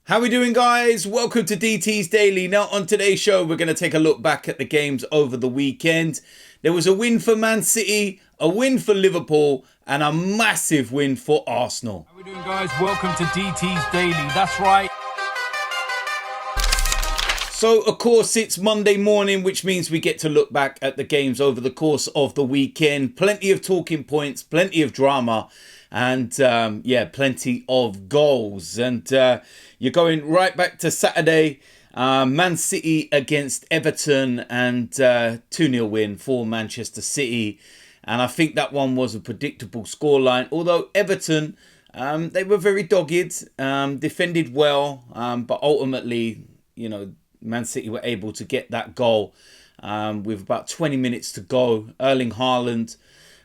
How we doing, guys? Welcome to DT's Daily. Now on today's show, we're going to take a look back at the games over the weekend. There was a win for Man City, a win for Liverpool, and a massive win for Arsenal. How we doing, guys? Welcome to DT's Daily. That's right. So, of course, it's Monday morning, which means we get to look back at the games over the course of the weekend. Plenty of talking points, plenty of drama, and plenty of goals. And you're going right back to Saturday. Man City against Everton, and 2-0 win for Manchester City. And I think that one was a predictable scoreline. Although Everton, they were very dogged, defended well, but ultimately, Man City were able to get that goal with about 20 minutes to go. Erling Haaland,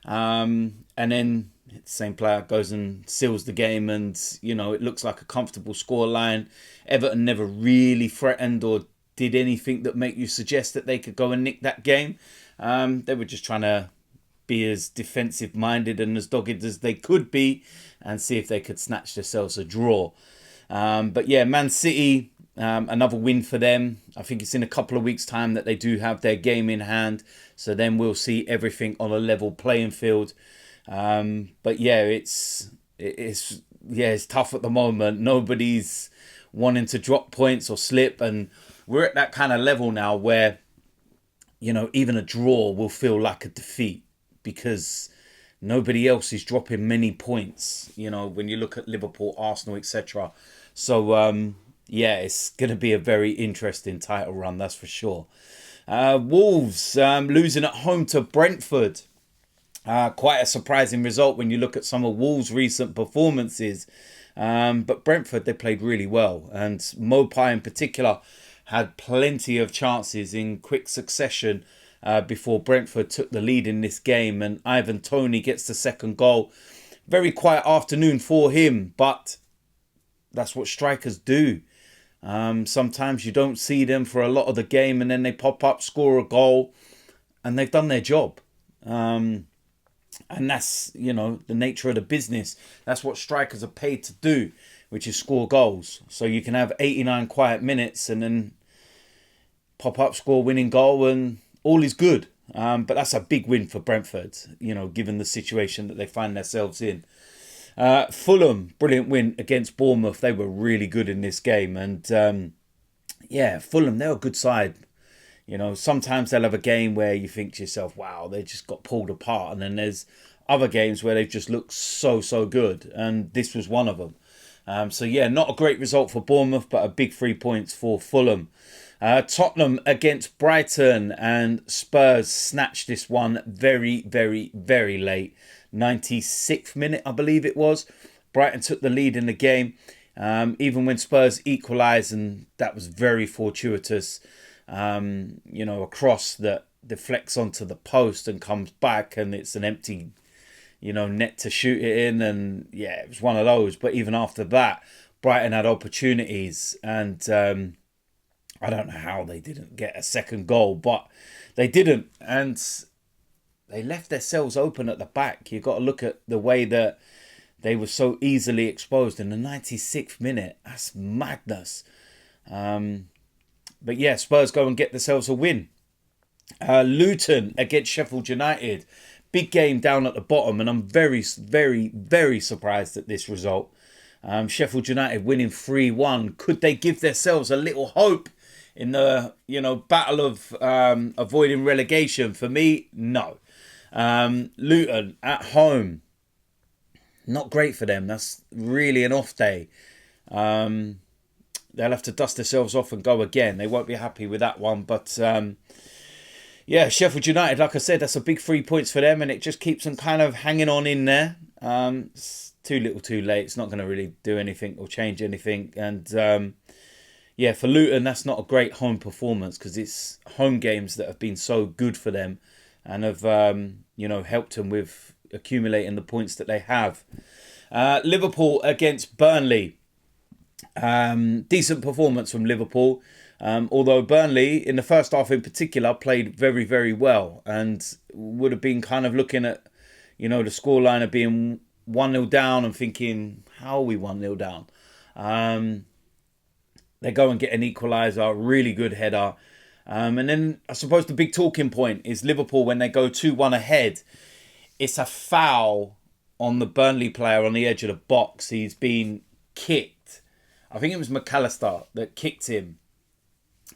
and then the same player goes and seals the game, and it looks like a comfortable scoreline. Everton never really threatened or did anything that make you suggest that they could go and nick that game. They were just trying to be as defensive minded and as dogged as they could be and see if they could snatch themselves a draw. But yeah, Man City, another win for them. I think it's in a couple of weeks' time that they do have their game in hand. So then we'll see everything on a level playing field. But yeah, it's tough at the moment. Nobody's wanting to drop points or slip, and we're at that kind of level now where even a draw will feel like a defeat because nobody else is dropping many points. When you look at Liverpool, Arsenal, etc. So it's going to be a very interesting title run, that's for sure. Wolves losing at home to Brentford. Quite a surprising result when you look at some of Wolves' recent performances. But Brentford, they played really well. And Mopai in particular had plenty of chances in quick succession before Brentford took the lead in this game. And Ivan Toney gets the second goal. Very quiet afternoon for him, but that's what strikers do. Sometimes you don't see them for a lot of the game, and then they pop up, score a goal, and they've done their job. And that's, the nature of the business. That's what strikers are paid to do, which is score goals. So you can have 89 quiet minutes and then pop up, score winning goal, and all is good. But that's a big win for Brentford, given the situation that they find themselves in. Fulham, brilliant win against Bournemouth. They were really good in this game. And Fulham, they're a good side. Sometimes they'll have a game where you think to yourself, wow, they just got pulled apart. And then there's other games where they've just looked so good. And this was one of them. Not a great result for Bournemouth, but a big 3 points for Fulham. Tottenham against Brighton, and Spurs snatched this one very, very, very late. 96th minute, I believe it was. Brighton took the lead in the game, even when Spurs equalised, and that was very fortuitous. A cross that deflects onto the post and comes back, and it's an empty, net to shoot it in. And yeah, it was one of those. But even after that, Brighton had opportunities, and I don't know how they didn't get a second goal, but they didn't. And they left themselves open at the back. You've got to look at the way that they were so easily exposed in the 96th minute. That's madness. But yeah, Spurs go and get themselves a win. Luton against Sheffield United. Big game down at the bottom, and I'm very, very, very surprised at this result. Sheffield United winning 3-1. Could they give themselves a little hope in the battle of avoiding relegation? For me, no. Luton at home, not great for them. That's really an off day. They'll have to dust themselves off and go again. They won't be happy with that one. But Sheffield United, like I said, that's a big 3 points for them, and it just keeps them kind of hanging on in there. It's too little too late. It's not going to really do anything or change anything. And for Luton, that's not a great home performance, because it's home games that have been so good for them and have helped them with accumulating the points that they have. Liverpool against Burnley. Decent performance from Liverpool, although Burnley in the first half in particular played very, very well, and would have been kind of looking at the scoreline of being 1-0 down and thinking, how are we 1-0 down? They go and get an equaliser, really good header. And then I suppose the big talking point is Liverpool, when they go 2-1 ahead, it's a foul on the Burnley player on the edge of the box. He's been kicked. I think it was McAllister that kicked him.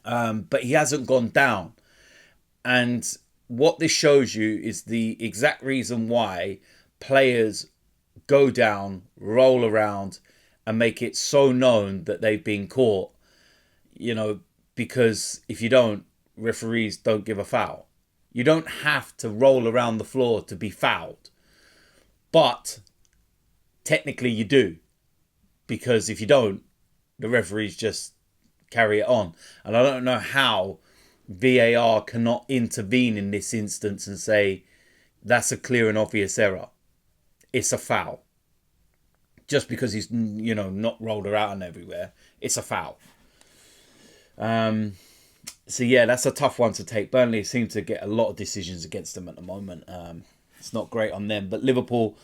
But he hasn't gone down. And what this shows you is the exact reason why players go down, roll around, and make it so known that they've been caught. You know, because if you don't, referees don't give a foul. You don't have to roll around the floor to be fouled. But technically you do. Because if you don't, the referees just carry it on. And I don't know how VAR cannot intervene in this instance and say, that's a clear and obvious error. It's a foul. Just because he's, you know, not rolled around everywhere. It's a foul. So yeah, that's a tough one to take. Burnley seem to get a lot of decisions against them at the moment. It's not great on them. But Liverpool,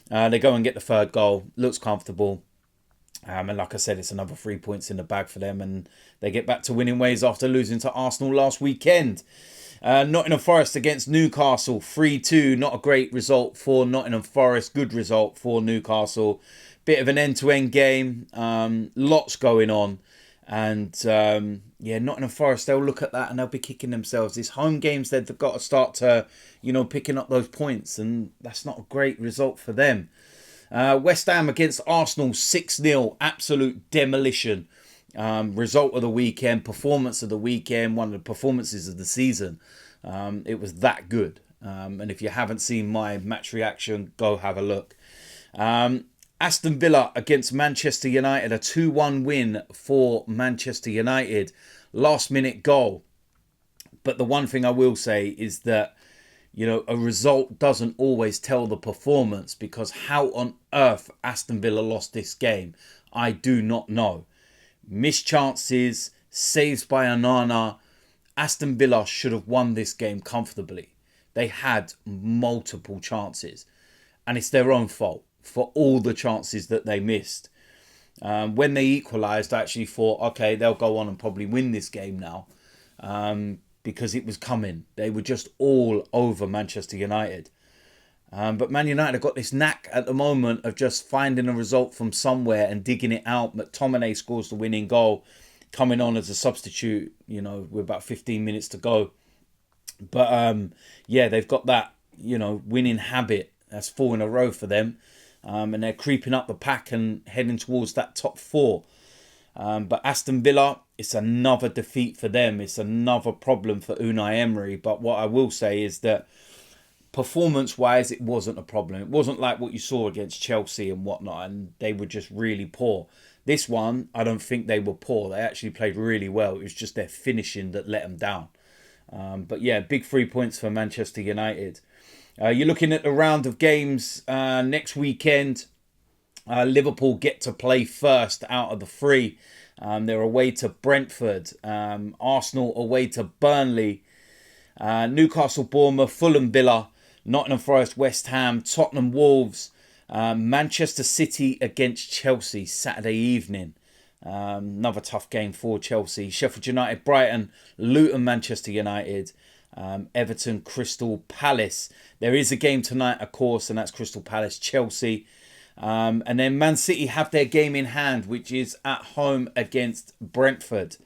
they go and get the third goal. Looks comfortable. And like I said, it's another 3 points in the bag for them. And they get back to winning ways after losing to Arsenal last weekend. Nottingham Forest against Newcastle, 3-2. Not a great result for Nottingham Forest. Good result for Newcastle. Bit of an end-to-end game. Lots going on. And yeah, Nottingham Forest, they'll look at that and they'll be kicking themselves. These home games, they've got to start to, you know, picking up those points. And that's not a great result for them. West Ham against Arsenal, 6-0. Absolute demolition. Result of the weekend, performance of the weekend, one of the performances of the season. It was that good. And if you haven't seen my match reaction, go have a look. Aston Villa against Manchester United, a 2-1 win for Manchester United. Last minute goal. But the one thing I will say is that, you know, a result doesn't always tell the performance, because how on earth Aston Villa lost this game, I do not know. Missed chances, saves by Onana. Aston Villa should have won this game comfortably. They had multiple chances. And it's their own fault for all the chances that they missed. When they equalised, I actually thought, okay, they'll go on and probably win this game now. Because it was coming. They were just all over Manchester United. But Man United have got this knack at the moment of just finding a result from somewhere and digging it out. McTominay scores the winning goal, coming on as a substitute, you know, with about 15 minutes to go. But yeah, they've got that, you know, winning habit. That's 4 in a row for them. And they're creeping up the pack and heading towards that top 4. But Aston Villa, it's another defeat for them. It's another problem for Unai Emery. But what I will say is that performance-wise, it wasn't a problem. It wasn't like what you saw against Chelsea and whatnot, and they were just really poor. This one, I don't think they were poor. They actually played really well. It was just their finishing that let them down. But yeah, big 3 points for Manchester United. You're looking at the round of games next weekend. Liverpool get to play first out of the 3. They're away to Brentford. Arsenal away to Burnley. Newcastle, Bournemouth, Fulham, Villa, Nottingham Forest, West Ham, Tottenham, Wolves, Manchester City against Chelsea Saturday evening. Another tough game for Chelsea. Sheffield United, Brighton, Luton, Manchester United, Everton, Crystal Palace. There is a game tonight, of course, and that's Crystal Palace, Chelsea. And then Man City have their game in hand, which is at home against Brentford.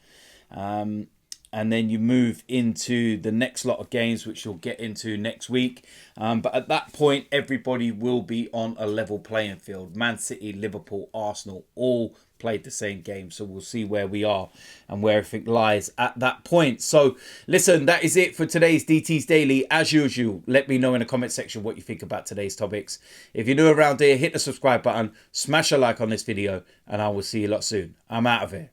And then you move into the next lot of games, which you'll get into next week. But at that point, everybody will be on a level playing field. Man City, Liverpool, Arsenal, all played the same game. So we'll see where we are and where everything lies at that point. So listen, that is it for today's DT's Daily. As usual, let me know in the comment section what you think about today's topics. If you're new around here, hit the subscribe button, smash a like on this video, and I will see you lot soon. I'm out of here.